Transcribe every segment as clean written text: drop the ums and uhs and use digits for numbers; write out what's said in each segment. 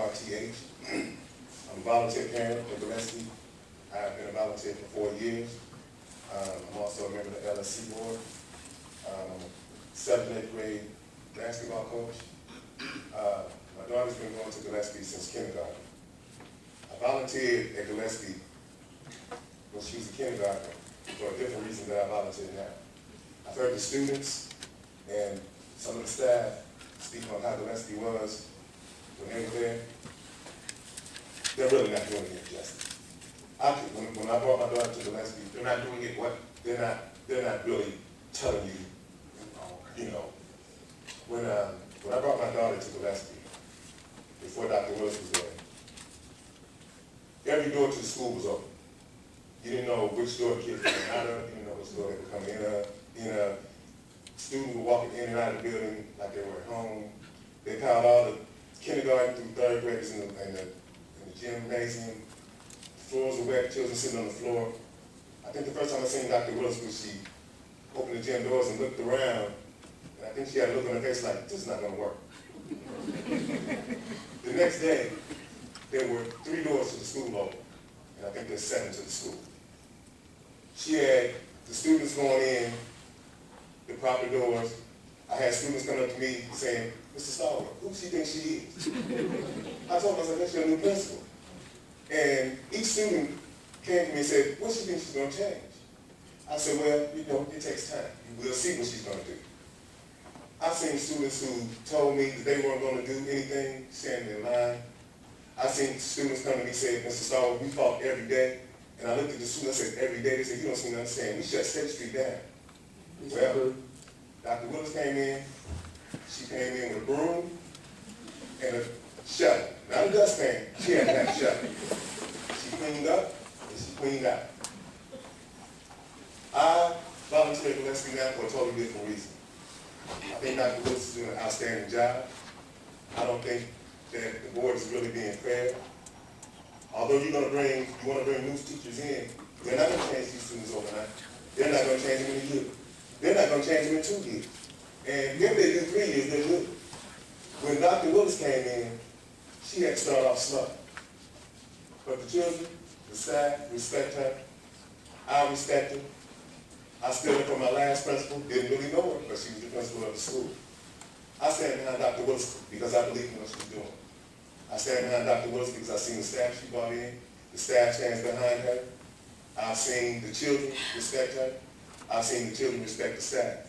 RTH. I'm a volunteer parent at Gillespie. I've been a volunteer for 4 years. I'm also a member of the LSC board. I'm a 7th and 8th grade basketball coach. My daughter's been going to Gillespie since kindergarten. I volunteered at Gillespie when she was a kindergartner for a different reason that I volunteer now. I've heard the students and some of the staff speak on how Gillespie was when they were there. They're really not doing it justice. When I brought my daughter to Gillespie, They're not doing it what? they're not really telling you, you know. When I brought my daughter to Gillespie, before Dr. Willis was there, every door to the school was open. You didn't know which door kids were coming out of, you didn't know which door they were coming in of. Students were walking in and out of the building like they were at home. They piled all the kindergarten through 3rd graders in the gymnasium. The floors were wet, children sitting on the floor. I think the first time I seen Dr. Willis was she opened the gym doors and looked around, and I think she had a look on her face like, this is not gonna work. The next day, there were 3 doors to the school open, and I think there's 7 to the school. She had the students going in the proper doors. I had students coming up to me saying, Mr. Stallworth, who she thinks she is? I told them, I said, that's your new principal. And each student came to me and said, what she thinks she's going to change? I said, well, you know, it takes time. We'll see what she's going to do. I've seen students who told me that they weren't going to do anything, standing in line. I've seen students come to me and say, Mr. Stallworth, we fought every day. And I looked at the students and said, every day, they said, you don't seem to understand. We shut State Street down. Well, Dr. Willis came in. She came in with a broom and a shovel. Not a dustpan. She had that shovel. She cleaned up and she cleaned out. I volunteered at Gillespie now for a totally different reason. I think Dr. Willis is doing an outstanding job. I don't think that the board is really being fair. Although you want to bring new teachers in, they're not going to change these students overnight. They're not going to change them in a year. They're not going to change them in 2 years. And if they do 3 years, they're good. When Dr. Willis came in, she had to start off slow. But the children, the staff, respect her. I respect her. I stood up for my last principal, didn't really know her, but she was the principal of the school. I stand behind Dr. Willis because I believe in what she's doing. I stand behind Dr. Willis because I've seen the staff she brought in. The staff stands behind her. I've seen the children respect her. I've seen the children respect the staff.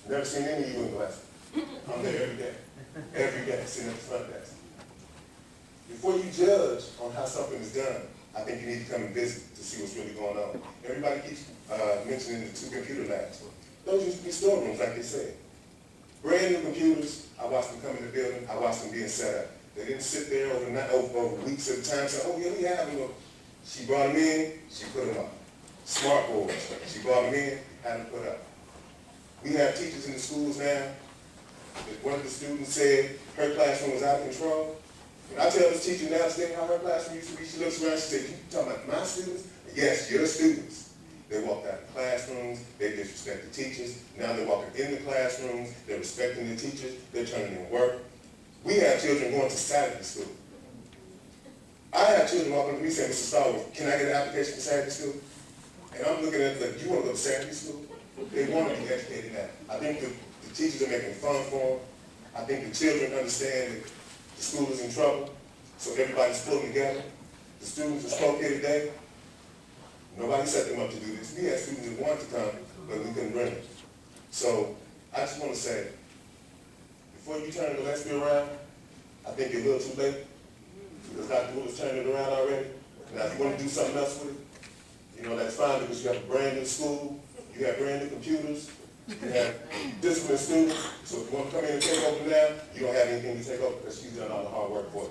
Never seen any of you in Gillespie. I'm there every day, sitting at the front desk. Before you judge on how something is done, I think you need to come and visit to see what's really going on. Everybody keeps mentioning the 2 computer labs. Those used to be storerooms, like they said. Brand new computers, I watched them come in the building, I watched them being set up. They didn't sit there over weeks at a time saying, oh yeah, we have them. She brought them in, she put them up. Smart boards, she brought them in, had them put up. We have teachers in the schools now, that one of the students said her classroom was out of control. When I tell this teacher now today how her classroom used to be, she looks around, she said, you talking about my students? Yes, your students. They walked out of classrooms, they disrespect the teachers. Now they're walking in the classrooms, they're respecting the teachers, they're turning in work. We have children going to Saturday school. I have children walking to me saying, Mr. Stallworth, can I get an application for Saturday school? And I'm looking at them like, you want to go to Saturday school? They want to be educated now. I think the teachers are making fun for them. I think the children understand that the school is in trouble, so everybody's pulling together. The students who spoke here today, nobody set them up to do this. We had students that wanted to come, but we couldn't bring them. So I just want to say, before you turn Gillespie around, I think you're a little too late, because Dr. Willis turned it around already. Now if you want to do something else with it, you know, that's fine, because you have a brand new school, you have brand new computers, you have disciplined students, so if you want to come in and take over now, you don't have anything to take over because she's done all the hard work for you.